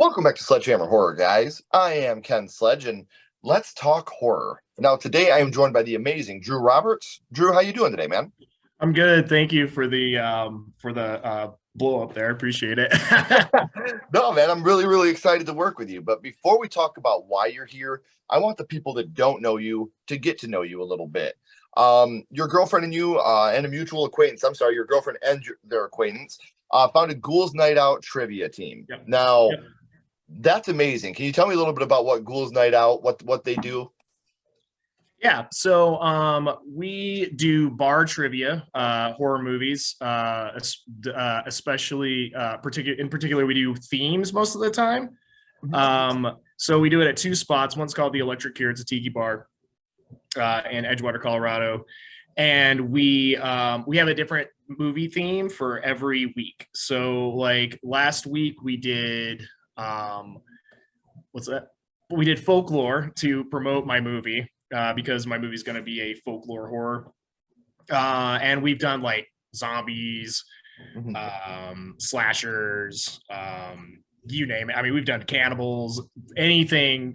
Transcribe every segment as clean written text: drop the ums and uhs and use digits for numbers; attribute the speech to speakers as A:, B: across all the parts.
A: Welcome back to Sledgehammer Horror, guys. I am Ken Sledge, and let's talk horror. Now, today I am joined by the amazing Drew Roberts. Drew, how you doing today, man?
B: I'm good. Thank you for the blow up there. Appreciate it.
A: No, man, I'm really excited to work with you. But before we talk about why you're here, I want the people that don't know you to get to know you a little bit. Your girlfriend and you, and a mutual acquaintance. I'm sorry, your girlfriend and their acquaintance founded Ghoul's Night Out trivia team.
B: Yep.
A: Now,
B: Yep.
A: that's amazing. Can you tell me a little bit about what Ghoul's Night Out, what they do?
B: Yeah. So we do bar trivia, horror movies, especially in particular we do themes most of the time. So we do it at two spots. One's called the Electric Cure. It's a tiki bar in Edgewater, Colorado. And we have a different movie theme for every week. So like last week we did what's that? We did folklore to promote my movie because my movie is going to be a folklore horror. And we've done like zombies, slashers, you name it. I mean, we've done cannibals, anything.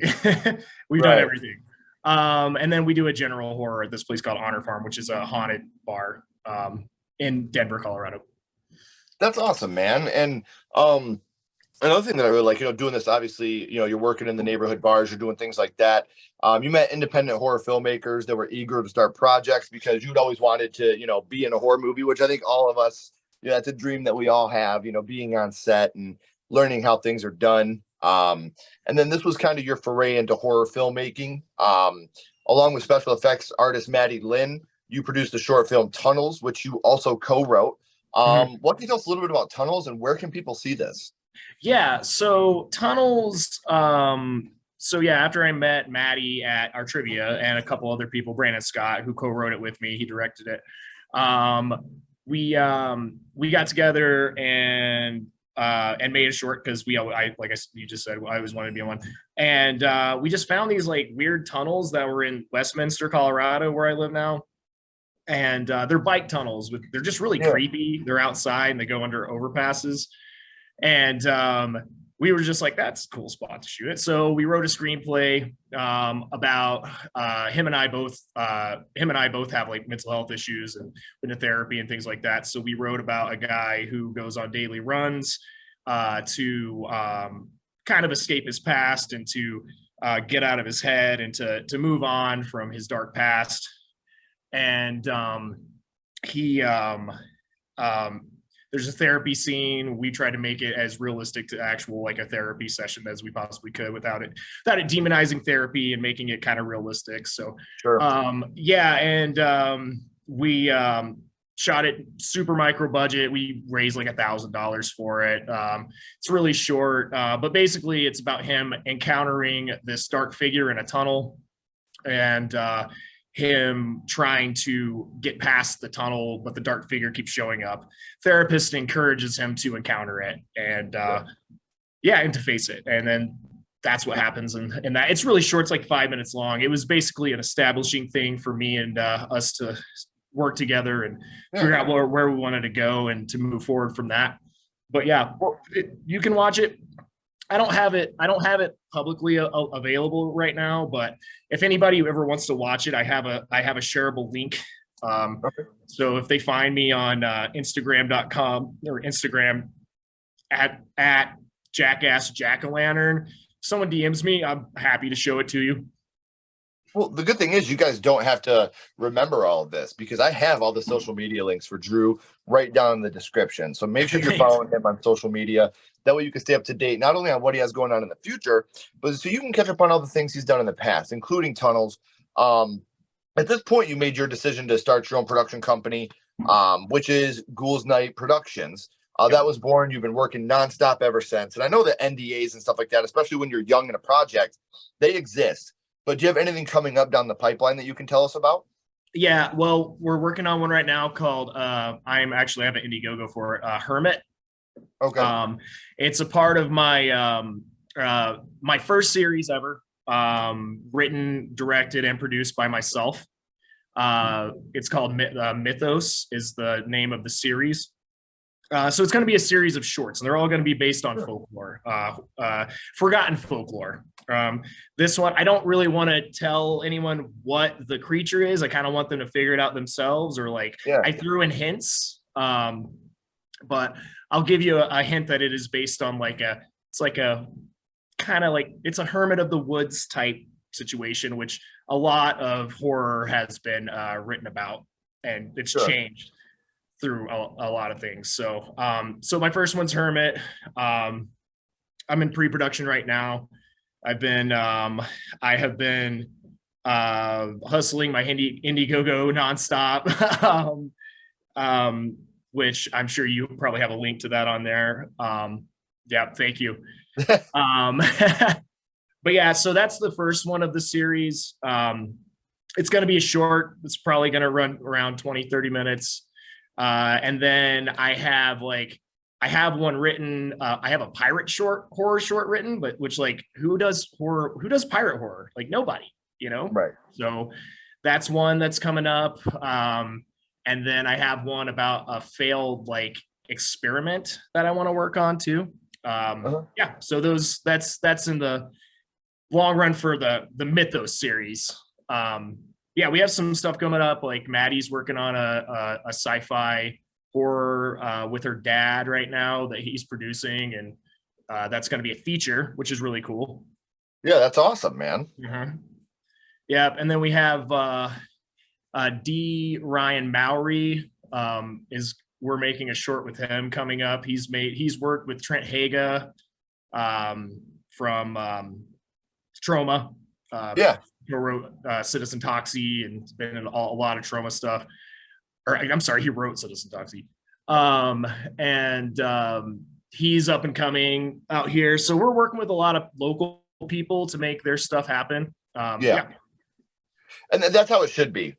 B: We've done
A: Right.
B: everything. And then we do a general horror at this place called Honor Farm, which is a haunted bar in Denver, Colorado.
A: That's awesome, man. And another thing that I really like, doing this, obviously, you're working in the neighborhood bars, you're doing things like that. You met independent horror filmmakers that were eager to start projects because you'd always wanted to, be in a horror movie, which I think all of us, that's a dream that we all have, being on set and learning how things are done. And then this was kind of your foray into horror filmmaking. Along with special effects artist Maddie Lynn, you produced the short film Tunnels, which you also co-wrote. What can you tell us a little bit about Tunnels and where can people see this?
B: Yeah, so Tunnels. So yeah, after I met Maddie at our trivia and a couple other people, Brandon Scott, who co-wrote it with me, he directed it. We got together and made a short because you just said, I always wanted to be on one, and we just found these like weird tunnels that were in Westminster, Colorado, where I live now, and they're bike tunnels. They're just really
A: Yeah.
B: creepy. They're outside and they go under overpasses. And we were just like, that's a cool spot to shoot it. So we wrote a screenplay about him and I both have like mental health issues and been to therapy and things like that. So we wrote about a guy who goes on daily runs to kind of escape his past and to get out of his head and to move on from his dark past. And he there's a therapy scene. We tried to make it as realistic to actual like a therapy session as we possibly could without it demonizing therapy and making it kind of realistic. So
A: Sure.
B: yeah, and we shot it super micro budget. We raised like $1,000 for it. It's really short, but basically it's about him encountering this dark figure in a tunnel and him trying to get past the tunnel, but the dark figure keeps showing up. Therapist encourages him to encounter it and and to face it. And then that's what happens. And that it's really short. It's like 5 minutes long. It was basically an establishing thing for me and us to work together and figure out where we wanted to go and to move forward from that. But yeah, you can watch it. I don't have it publicly available right now, but if anybody ever wants to watch it, I have a shareable link.
A: Okay.
B: So if they find me on Instagram.com or Instagram at jackass jack-o'-lantern, someone DMs me, I'm happy to show it to you.
A: Well, the good thing is you guys don't have to remember all of this because I have all the social media links for Drew right down in the description. So make sure you're following him on social media. That way you can stay up to date, not only on what he has going on in the future, but so you can catch up on all the things he's done in the past, including Tunnels. At this point, you made your decision to start your own production company, which is Ghouls Night Productions. That was born. You've been working nonstop ever since. And I know that NDAs and stuff like that, especially when you're young in a project, they exist. But do you have anything coming up down the pipeline that you can tell us about?
B: Yeah, well, we're working on one right now called I have an Indiegogo for it, Hermit.
A: Okay.
B: It's a part of my my first series ever, written, directed, and produced by myself. It's called Mythos is the name of the series. So it's going to be a series of shorts, and they're all going to be based on folklore, forgotten folklore. This one, I don't really want to tell anyone what the creature is. I kind of want them to figure it out themselves, or like
A: Yeah.
B: I threw in hints, but I'll give you a hint that it is based on it's like a kind of like it's a Hermit of the Woods type situation, which a lot of horror has been written about, and it's changed through a lot of things. So my first one's Hermit. I'm in pre-production right now. I have been hustling my Indiegogo nonstop, which I'm sure you probably have a link to that on there. Yeah, thank you. But yeah, so that's the first one of the series. It's going to be a short. It's probably going to run around 20-30 minutes. And then I have one written. I have a pirate horror short written, but which like who does pirate horror? Like nobody,
A: Right.
B: So that's one that's coming up. And then I have one about a failed like experiment that I want to work on too. Yeah, so that's in the long run for the Mythos series. Yeah, we have some stuff coming up. Like Maddie's working on a sci-fi horror with her dad right now that he's producing, and that's going to be a feature, which is really cool.
A: Yeah, that's awesome, man.
B: Yeah, and then we have D. Ryan Mowry. We're making a short with him coming up. He's worked with Trent Haga from Trauma.
A: Yeah.
B: Who wrote Citizen Toxie and been in a lot of Trauma stuff. Or I'm sorry, he wrote Citizen Toxie. And he's up and coming out here. So we're working with a lot of local people to make their stuff happen. Yeah.
A: And that's how it should be,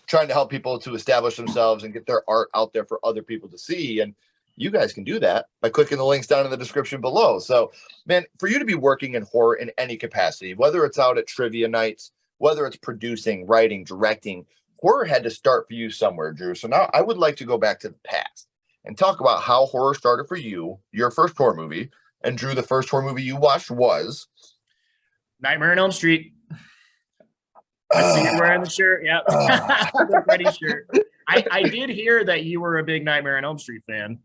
A: trying to help people to establish themselves and get their art out there for other people to see. And you guys can do that by clicking the links down in the description below. So, man, for you to be working in horror in any capacity, whether it's out at trivia nights, whether it's producing, writing, directing, horror had to start for you somewhere, Drew. So now I would like to go back to the past and talk about how horror started for you, your first horror movie. And Drew, the first horror movie you watched was
B: Nightmare on Elm Street. I see you wearing the shirt. Yep. The Freddy shirt. I did hear that you were a big Nightmare on Elm Street fan.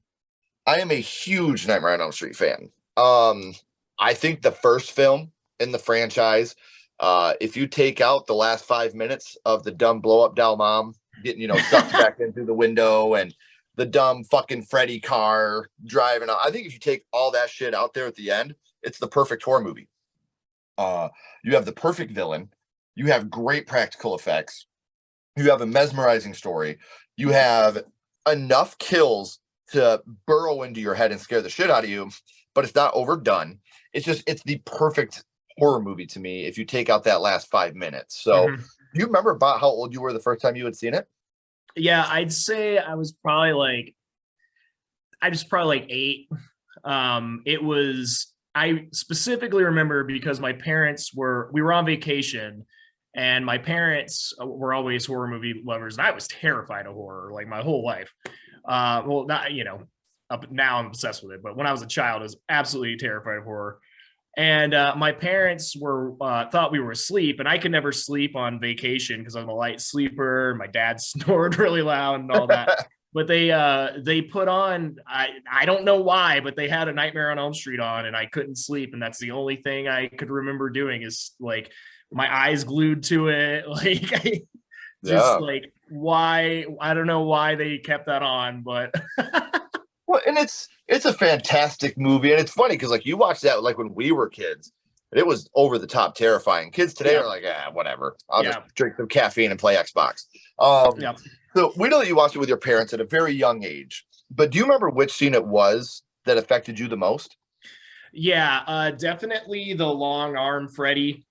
A: I am a huge Nightmare on Elm Street fan. I think the first film in the franchise, if you take out the last 5 minutes of the dumb blow up doll mom getting, sucked back in through the window and the dumb fucking Freddy car driving out, I think if you take all that shit out there at the end, it's the perfect horror movie. You have the perfect villain. You have great practical effects. You have a mesmerizing story. You have enough kills to burrow into your head and scare the shit out of you, but it's not overdone. It's the perfect horror movie to me if you take out that last 5 minutes. So do you remember about how old you were the first time you had seen it?
B: Yeah, I'd say I was probably like 8. I specifically remember because we were on vacation, and my parents were always horror movie lovers, and I was terrified of horror like my whole life. Well, not, now I'm obsessed with it, but when I was a child, I was absolutely terrified of horror. And my parents thought we were asleep, and I could never sleep on vacation because I'm a light sleeper. My dad snored really loud and all that. But they put on, I don't know why, but they had a Nightmare on Elm Street on, and I couldn't sleep. And that's the only thing I could remember doing is like my eyes glued to it. Like like why, I don't know why they kept that on, but
A: well, and it's a fantastic movie. And it's funny because like you watched that like when we were kids, it was over the top terrifying. Kids today are like, whatever. I'll just drink some caffeine and play Xbox. So we know that you watched it with your parents at a very young age, but do you remember which scene it was that affected you the most?
B: Yeah, definitely the long arm Freddy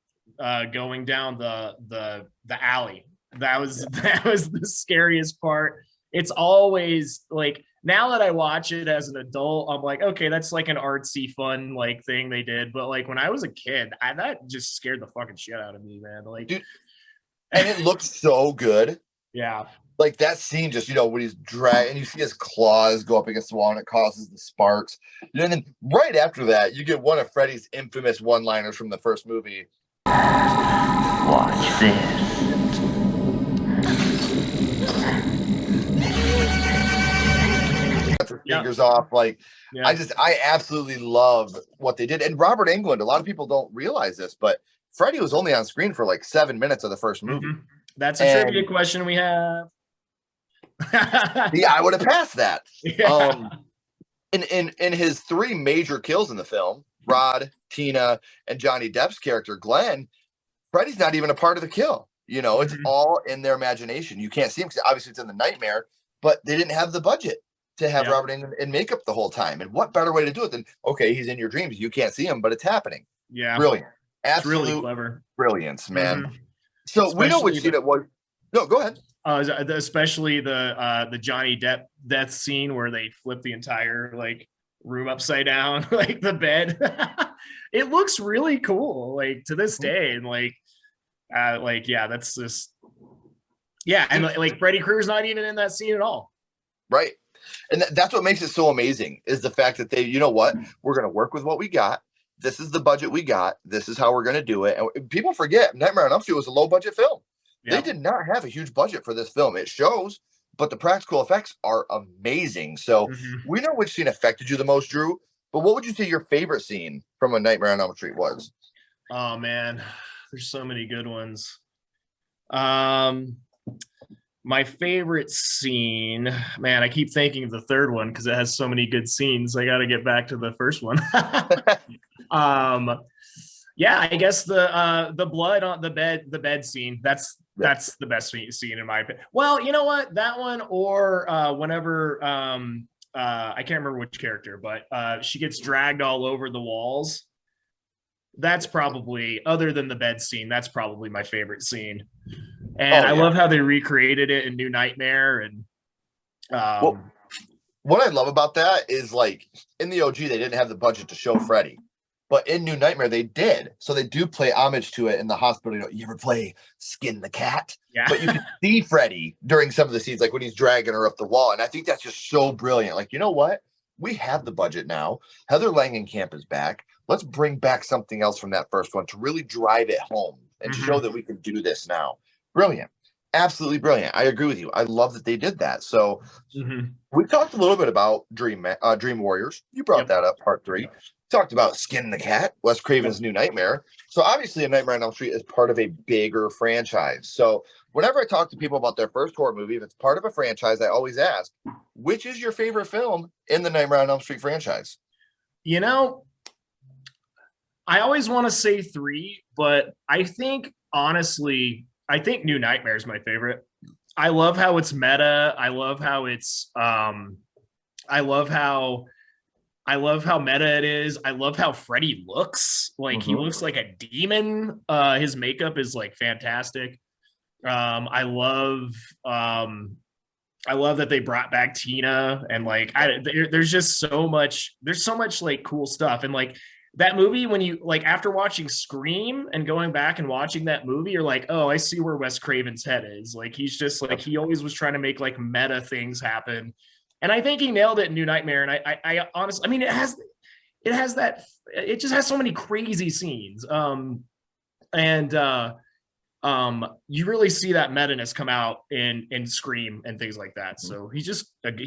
B: going down the alley. That was the scariest part. It's always like, now that I watch it as an adult, I'm like, okay, that's like an artsy fun like thing they did. But like when I was a kid, that just scared the fucking shit out of me, man. Like,
A: dude, and it looked so good.
B: Yeah.
A: Like that scene, just when he's dragging, and you see his claws go up against the wall, and it causes the sparks. And then right after that, you get one of Freddy's infamous one-liners from the first movie.
C: Watch this.
A: Cut their fingers off. Like, I absolutely love what they did. And Robert Englund, a lot of people don't realize this, but Freddy was only on screen for like 7 minutes of the first movie.
B: That's a trivia question we have.
A: Yeah, I would have passed that.
B: Yeah.
A: In his 3 major kills in the film, Rod, Tina, and Johnny Depp's character Glenn, Freddy's not even a part of the kill. It's all in their imagination. You can't see him because obviously it's in the nightmare, but they didn't have the budget to have Robert Englund in makeup the whole time. And what better way to do it than, okay, he's in your dreams, you can't see him, but it's happening.
B: Yeah,
A: brilliant,
B: absolutely, really clever,
A: brilliance, man. So especially we know which scene it was. No, go ahead.
B: Especially the Johnny Depp death scene where they flip the entire room upside down, like the bed. It looks really cool, like to this day, and that's just and Freddy Krueger's not even in that scene at all.
A: Right, and that's what makes it so amazing is the fact that they, we're going to work with what we got. This is the budget we got. This is how we're going to do it. And people forget Nightmare on Elm Street was a low budget film. They did not have a huge budget for this film. It shows, but the practical effects are amazing. So we know which scene affected you the most, Drew. But what would you say your favorite scene from A Nightmare on Elm Street was?
B: Oh man, there's so many good ones. My favorite scene, man, I keep thinking of the third one because it has so many good scenes. I got to get back to the first one. Yeah, I guess the blood on the bed scene. That's the best scene in my opinion. Well, you know what? That one or whenever I can't remember which character, but she gets dragged all over the walls. That's probably, other than the bed scene, that's probably my favorite scene. And I love how they recreated it in New Nightmare. And
A: what I love about that is in the OG they didn't have the budget to show Freddy. But in New Nightmare, they did. So they do play homage to it in the hospital. You ever play Skin the Cat?
B: Yeah.
A: But you can see Freddy during some of the scenes, like when he's dragging her up the wall. And I think that's just so brilliant. Like, you know what? We have the budget now. Heather Langenkamp is back. Let's bring back something else from that first one to really drive it home and show that we can do this now. Brilliant. Absolutely brilliant. I agree with you. I love that they did that. So we talked a little bit about Dream Warriors. You brought that up, part 3. Talked about Skin the Cat, Wes Craven's New Nightmare. So obviously A Nightmare on Elm Street is part of a bigger franchise. So whenever I talk to people about their first horror movie, if it's part of a franchise, I always ask, which is your favorite film in the Nightmare on Elm Street franchise?
B: I always want to say 3, but I think honestly, New Nightmare is my favorite. I love how it's meta. I love how it's I love how meta it is. I love how Freddy looks. He looks like a demon. His makeup is fantastic. I love that they brought back Tina and there's just so much. There's so much cool stuff and that movie. When you after watching Scream and going back and watching that movie, you're like, oh, I see where Wes Craven's head is. He's just he always was trying to make meta things happen. And I think he nailed it in New Nightmare. And I honestly, it has that, it just has so many crazy scenes. You really see that meta-ness come out in Scream and things like that. So he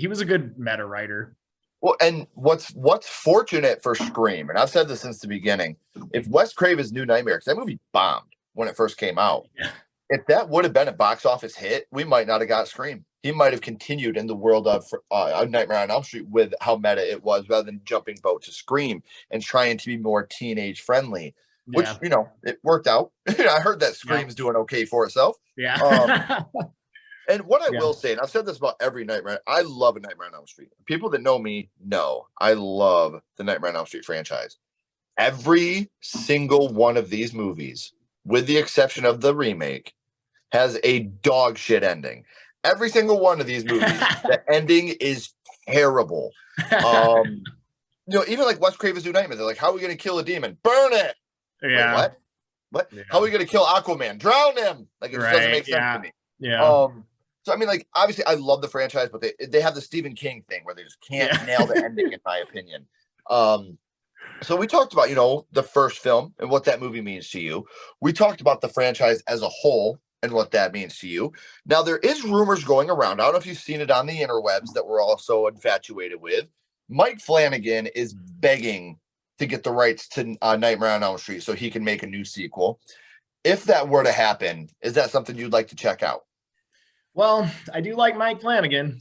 B: was a good meta writer.
A: Well, and what's fortunate for Scream, and I've said this since the beginning, if Wes Craven's New Nightmare, because that movie bombed when it first came out, if that would have been a box office hit, we might not have got Scream. He might have continued in the world of Nightmare on Elm Street with how meta it was, rather than jumping boat to Scream and trying to be more teenage friendly, which, it worked out. I heard that Scream's doing okay for itself.
B: Yeah.
A: And what I will say, and I've said this about every Nightmare, I love A Nightmare on Elm Street. People that know me know I love the Nightmare on Elm Street franchise. Every single one of these movies, with the exception of the remake, has a dog shit ending. Every single one of these movies, the ending is terrible. Even Wes Craven's New Nightmare, they're like, how are we going to kill a demon? Burn it!
B: Yeah.
A: Wait, what? Yeah. How are we going to kill Aquaman? Drown him! It just doesn't make sense to me.
B: Yeah.
A: So I mean, like obviously, I love the franchise, but they have the Stephen King thing where they just can't
B: Yeah.
A: nail the ending, in my opinion. Um, so we talked about the first film and what that movie means to you. We talked about the franchise as a whole and what that means to you. Now there is rumors going around. I don't know if you've seen it on the interwebs that we're also infatuated with. Mike Flanagan is begging to get the rights to Nightmare on Elm Street so he can make a new sequel. If that were to happen, is that something you'd like to check out?
B: Well, I do like Mike Flanagan.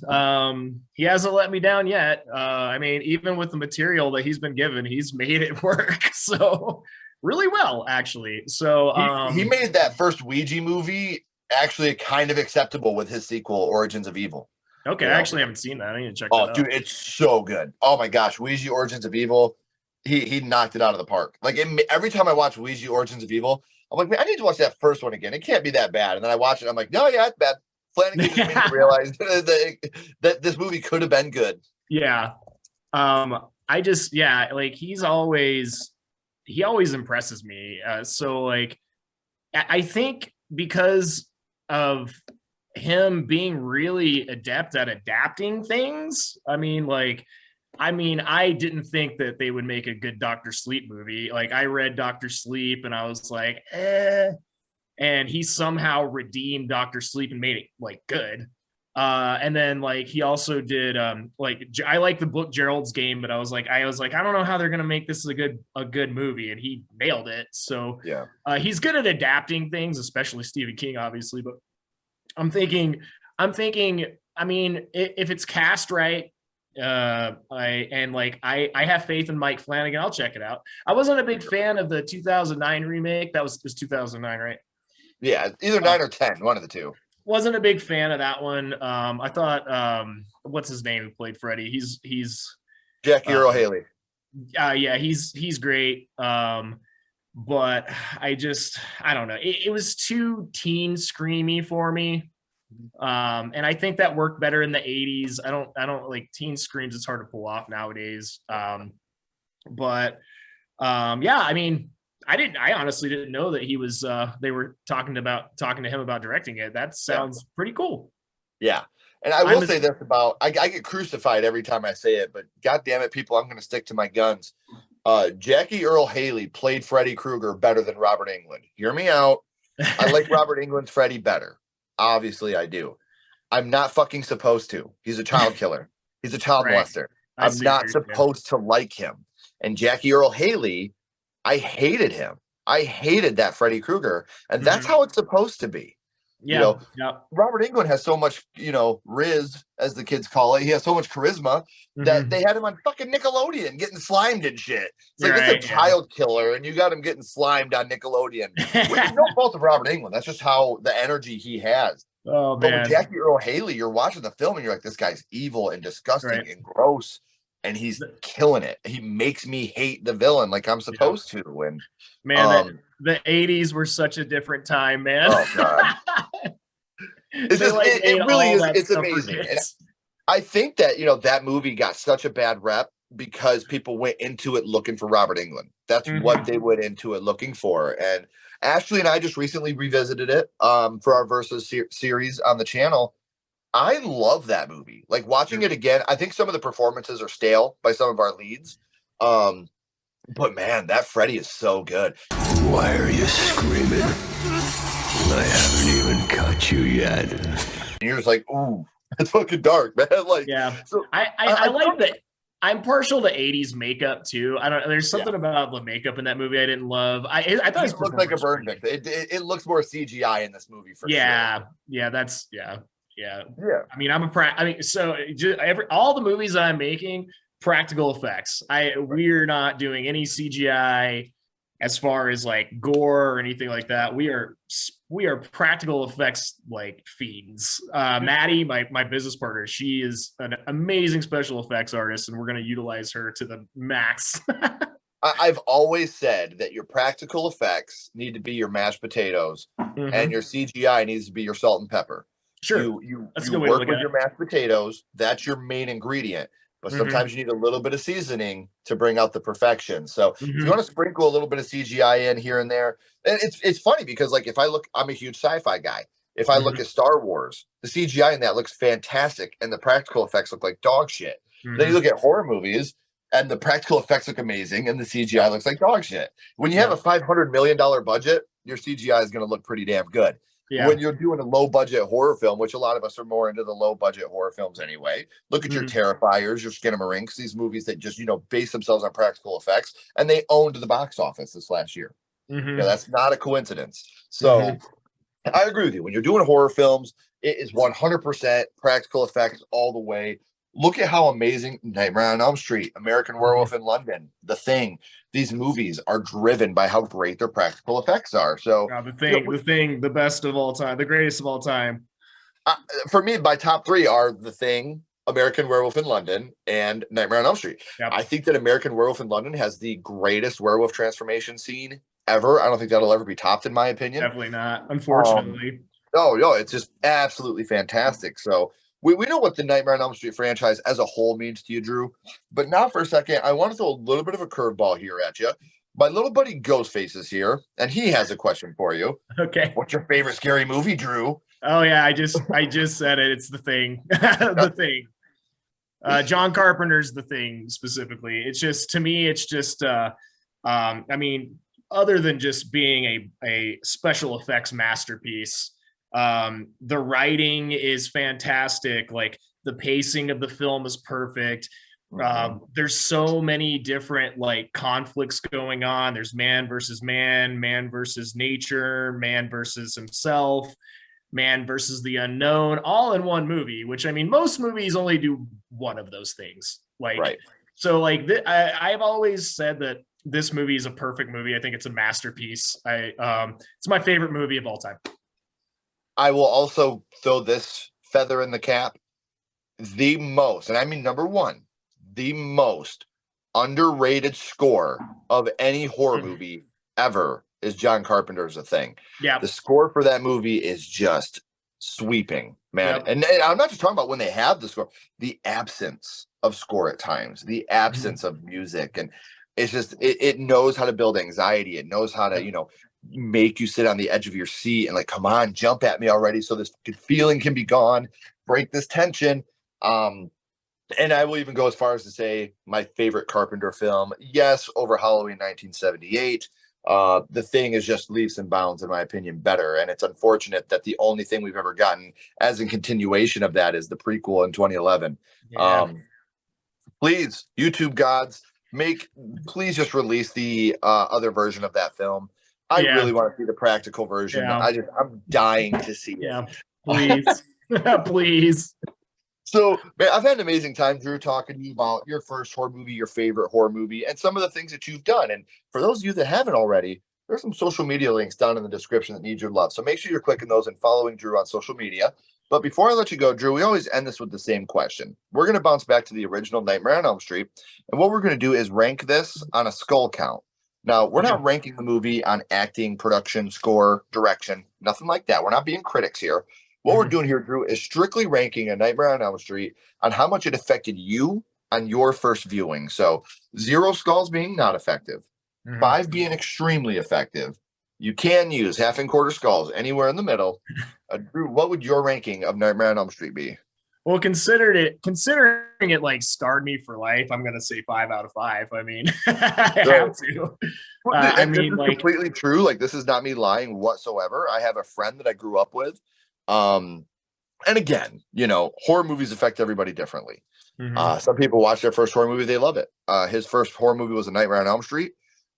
B: He hasn't let me down yet. I mean, even with the material that he's been given, he's made it work. So really well, actually. So
A: He made that first Ouija movie actually kind of acceptable with his sequel, Origins of Evil.
B: okay,
A: You
B: I
A: know?
B: actually haven't seen that. I need to check that
A: Oh,
B: out.
A: dude, it's so good. Oh my gosh, Ouija Origins of Evil. He knocked it out of the park. Like every time I watch Ouija Origins of Evil, I'm like, man, I need to watch that first one again. It can't be that bad. And then I watch it, I'm like, no, yeah, it's bad. Flanagan just made me realize that this movie could have been good.
B: Yeah. I just like he always impresses me. So like I think because of him being really adept at adapting things. I didn't think that they would make a good Doctor Sleep movie. Like I read Doctor Sleep and I was like, and he somehow redeemed Doctor Sleep and made it like good. And then like he also did I like the book Gerald's Game, but I was like I don't know how they're gonna make this a good movie, and he nailed it. So
A: Yeah.
B: he's good at adapting things, especially Stephen King, obviously. But I'm thinking, I mean, if it's cast right, I have faith in Mike Flanagan. I'll check it out. I wasn't a big fan of the 2009 remake. That was 2009, right?
A: Yeah, either 9 or 10, one of the two.
B: Wasn't a big fan of that one. I thought, what's his name who played Freddy? He's
A: Jackie Earl Haley.
B: Yeah, he's great. But I don't know. It was too teen screamy for me. And I think that worked better in the 80s. I don't like teen screams. It's hard to pull off nowadays. But yeah, I mean, I honestly didn't know that he was they were talking to him about directing it. That sounds pretty cool.
A: Yeah. And I will say this about I get crucified every time I say it, but god damn it, people, I'm gonna stick to my guns. Jackie Earl Haley played Freddy Krueger better than Robert Englund. Hear me out. I like Robert Englund's Freddy better. Obviously, I do. I'm not fucking supposed to. He's a child killer. He's a child
B: Right.
A: molester. I'm not supposed to like him. And Jackie Earl Haley, I hated him. I hated that Freddy Krueger, and that's how it's supposed to be.
B: Yeah.
A: Robert Englund has so much, riz, as the kids call it. He has so much charisma that they had him on fucking Nickelodeon getting slimed and shit. It's like, this is a child killer, and you got him getting slimed on Nickelodeon. Which is no fault of Robert Englund. That's just how the energy he has.
B: Oh,
A: but
B: man.
A: with Jackie Earl Haley, you're watching the film and you're like, this guy's evil and disgusting and gross, and he's killing it. He makes me hate the villain like I'm supposed to. And
B: man, the 80s were such a different time, man.
A: Oh god. It really is. It's amazing. And I think that that movie got such a bad rep because people went into it looking for Robert Englund. That's what they went into it looking for. And Ashley and I just recently revisited it for our Versus series on the channel. I love that movie. Like watching it again, I think some of the performances are stale by some of our leads. But man, that Freddy is so good.
C: Why are you screaming? I haven't even caught you yet.
A: And you're just like, ooh, it's fucking dark, man. Like,
B: so I like that. I'm partial to 80s makeup too. There's something about the makeup in that movie I didn't love. I thought
A: it looked like a burn victim. It looks more CGI in this movie for sure.
B: Yeah. I mean, all the movies I'm making, practical effects. We're not doing any CGI as far as like gore or anything like that. We are practical effects like fiends. Maddie, my business partner, she is an amazing special effects artist, and we're going to utilize her to the max.
A: I've always said that your practical effects need to be your mashed potatoes, and your CGI needs to be your salt and pepper.
B: Sure,
A: you work with your mashed potatoes. That's your main ingredient. But sometimes you need a little bit of seasoning to bring out the perfection. So if you want to sprinkle a little bit of CGI in here and there, and it's funny because like if I look, I'm a huge sci-fi guy. If I look at Star Wars, the CGI in that looks fantastic, and the practical effects look like dog shit. Then you look at horror movies, and the practical effects look amazing, and the CGI looks like dog shit. When you have a $500 million budget, your CGI is going to look pretty damn good.
B: Yeah.
A: When you're doing a low budget horror film, which a lot of us are more into the low budget horror films anyway, look at your Terrifiers, your Skinamarink, these movies that just, base themselves on practical effects, and they owned the box office this last year. That's not a coincidence. So I agree with you. When you're doing horror films, it is 100% practical effects all the way. Look at how amazing Nightmare on Elm Street, American Werewolf in London, The Thing. These movies are driven by how great their practical effects are. So
B: The Thing, the best of all time, the greatest of all time.
A: For me, my top three are The Thing, American Werewolf in London, and Nightmare on Elm Street. I think that American Werewolf in London has the greatest werewolf transformation scene ever. I don't think that'll ever be topped, in my opinion.
B: Definitely not, unfortunately.
A: No, it's just absolutely fantastic. So we know what the Nightmare on Elm Street franchise as a whole means to you, Drew. But now for a second, I want to throw a little bit of a curveball here at you. My little buddy Ghostface is here, and he has a question for you.
B: Okay.
A: What's your favorite scary movie, Drew?
B: Oh yeah, I just said it. It's The Thing. The Thing. John Carpenter's The Thing specifically. It's just, to me, it's just I mean, other than just being a special effects masterpiece, the writing is fantastic. Like, the pacing of the film is perfect. There's so many different like conflicts going on. There's man versus man, man versus nature, man versus himself, man versus the unknown, all in one movie, which, I mean, most movies only do one of those things. Like, so like I've always said that this movie is a perfect movie. I think it's a masterpiece. It's my favorite movie of all time.
A: I will also throw this feather in the cap. The most, and I mean number one, the most underrated score of any horror movie ever is John Carpenter's The Thing.
B: Yeah.
A: The score for that movie is just sweeping, man.
B: Yep.
A: And I'm not just talking about when they have the score, the absence of score at times, the absence of music. And it's just, it knows how to build anxiety. It knows how to, make you sit on the edge of your seat and like, come on, jump at me already, so this feeling can be gone, break this tension. And I will even go as far as to say my favorite Carpenter film, yes, over Halloween 1978. The Thing is just leaps and bounds, in my opinion, better. And it's unfortunate that the only thing we've ever gotten as a continuation of that is the prequel in 2011. Please, YouTube gods, please just release the other version of that film. I really want to see the practical version. I'm dying to see it.
B: Please. Please.
A: So, man, I've had an amazing time, Drew, talking to you about your first horror movie, your favorite horror movie, and some of the things that you've done. And for those of you that haven't already, there's some social media links down in the description that need your love. So make sure you're clicking those and following Drew on social media. But before I let you go, Drew, we always end this with the same question. We're going to bounce back to the original Nightmare on Elm Street. And what we're going to do is rank this on a skull count. Now, we're not ranking the movie on acting, production, score, direction, nothing like that. We're not being critics here. What we're doing here, Drew, is strictly ranking A Nightmare on Elm Street on how much it affected you on your first viewing. So 0 skulls being not effective, 5 being extremely effective. You can use half and quarter skulls anywhere in the middle. Drew, what would your ranking of Nightmare on Elm Street be?
B: Well, considering it like scarred me for life, I'm gonna say 5 out of 5. I mean, I have to. I mean, like,
A: completely true. Like, this is not me lying whatsoever. I have a friend that I grew up with. And again, horror movies affect everybody differently. Some people watch their first horror movie, they love it. His first horror movie was A Nightmare on Elm Street.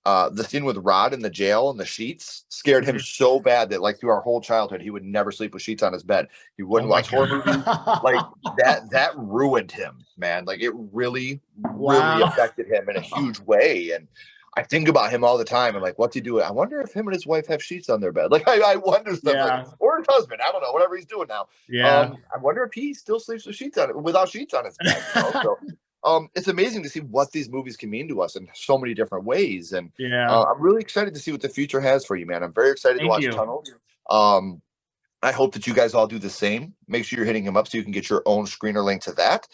A: The scene with Rod in the jail and the sheets scared him so bad that, like, through our whole childhood, he would never sleep with sheets on his bed. He wouldn't watch horror movies. Like, that ruined him, man. Like, it really affected him in a huge way. And I think about him all the time. And like, what's he doing? I wonder if him and his wife have sheets on their bed. Like, I wonder stuff, like, or his husband. I don't know, whatever he's doing now. I wonder if he still sleeps with sheets on it, without sheets on his bed. So, it's amazing to see what these movies can mean to us in so many different ways. And I'm really excited to see what the future has for you, man. I'm very excited to watch Tunnel. I hope that you guys all do the same. Make sure you're hitting him up so you can get your own screener link to that.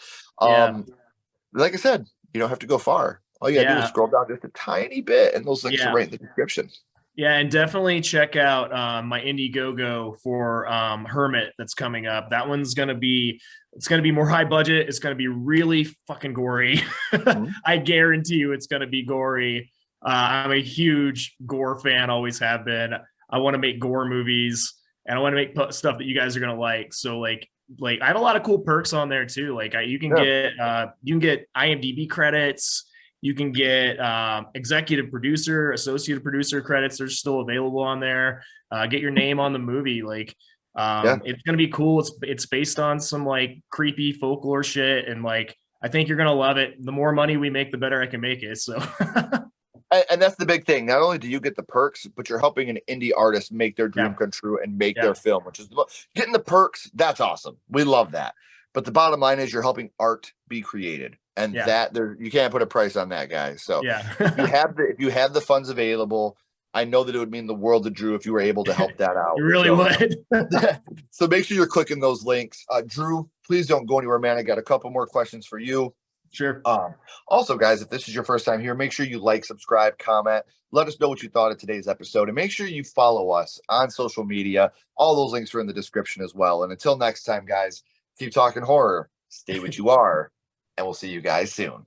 A: Like I said, you don't have to go far. All you gotta do is scroll down just a tiny bit, and those links are right in the description.
B: Yeah, and definitely check out my Indiegogo for Hermit that's coming up. That one's gonna be it's gonna be more high budget. It's gonna be really fucking gory.
A: Mhm.
B: I guarantee you, it's gonna be gory. I'm a huge gore fan, always have been. I want to make gore movies, and I want to make stuff that you guys are gonna like. So like I have a lot of cool perks on there too. Like you can get IMDb credits. You can get executive producer, associate producer credits. They're still available on there. Get your name on the movie. Like, it's gonna be cool. It's based on some like creepy folklore shit, and like I think you're gonna love it. The more money we make, the better I can make it. So,
A: And that's the big thing. Not only do you get the perks, but you're helping an indie artist make their dream
B: yeah,
A: come true and make
B: yeah,
A: their film, which is getting the perks. That's awesome. We love that. But the bottom line is you're helping art be created, and
B: yeah,
A: that there you can't put a price on that, guys. So
B: yeah.
A: if you have the funds available, I know that it would mean the world to Drew if you were able to help that out.
B: You really would.
A: So make sure you're clicking those links. Drew, please don't go anywhere, man. I got a couple more questions for you.
B: Sure.
A: Also, guys, if this is your first time here, make sure you like, subscribe, comment. Let us know what you thought of today's episode, and make sure you follow us on social media. All those links are in the description as well. And until next time, guys, keep talking horror, stay what you are, and we'll see you guys soon.